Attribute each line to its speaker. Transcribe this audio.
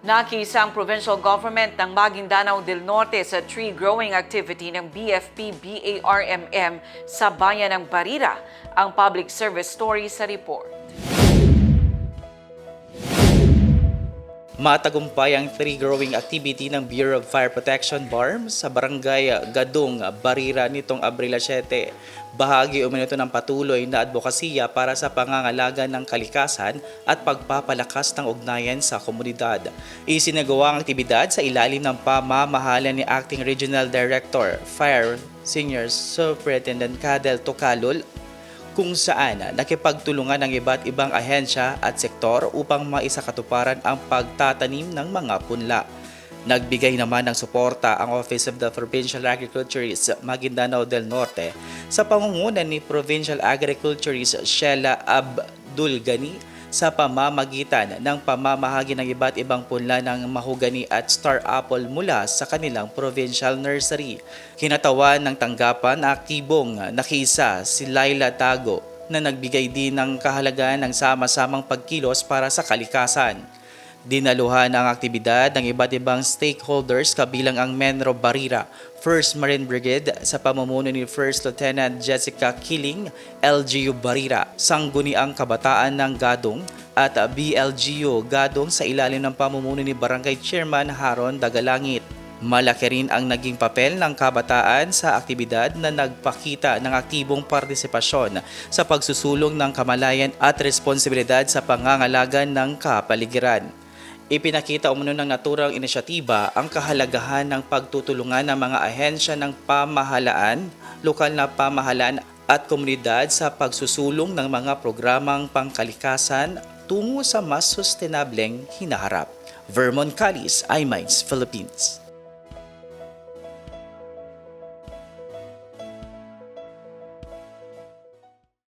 Speaker 1: Nakiisa ang provincial government ng Maguindanao del Norte sa tree growing activity ng BFP-BARMM sa bayan ng Barira. Ang public service story sa report.
Speaker 2: Matagumpay ang tree growing activity ng Bureau of Fire Protection BARM sa barangay Gadong, Barira nitong Abril 7. Bahagi umano ito ng patuloy na advokasya para sa pangangalaga ng kalikasan at pagpapalakas ng ugnayan sa komunidad. Isinagawa ang aktibidad sa ilalim ng pamamahala ni Acting Regional Director, Fire Senior Superintendent Cadel Tocalol, kung saan nakipagtulungan ng iba't ibang ahensya at sektor upang maisakatuparan ang pagtatanim ng mga punla. Nagbigay naman ng suporta ang Office of the Provincial Agriculturist Maguindanao del Norte sa pangunguna ni Provincial Agriculturist Sheila Abdulgani sa pamamagitan ng pamamahagi ng iba't ibang punla ng mahogani at star apple mula sa kanilang provincial nursery. Kinatawan ng tanggapan na aktibong nakiisa si Laila Tago na nagbigay din ng kahalagaan ng sama-samang pagkilos para sa kalikasan. Dinaluhan ang aktibidad ng iba't ibang stakeholders kabilang ang Menro Barira, 1st Marine Brigade sa pamumuno ni First Lieutenant Jessica Kiling, LGU Barira, Sangguniang Kabataan ng Gadong at BLGU Gadong sa ilalim ng pamumuno ni Barangay Chairman Haron Dagalangit. Malaki rin ang naging papel ng kabataan sa aktibidad na nagpakita ng aktibong partisipasyon sa pagsusulong ng kamalayan at responsibilidad sa pangangalaga ng kapaligiran. Ipinakita umano ng naturang inisyatiba ang kahalagahan ng pagtutulungan ng mga ahensya ng pamahalaan, lokal na pamahalaan at komunidad sa pagsusulong ng mga programang pangkalikasan tungo sa mas sustenableng hinaharap. Vermon Callis, iMinds, Philippines.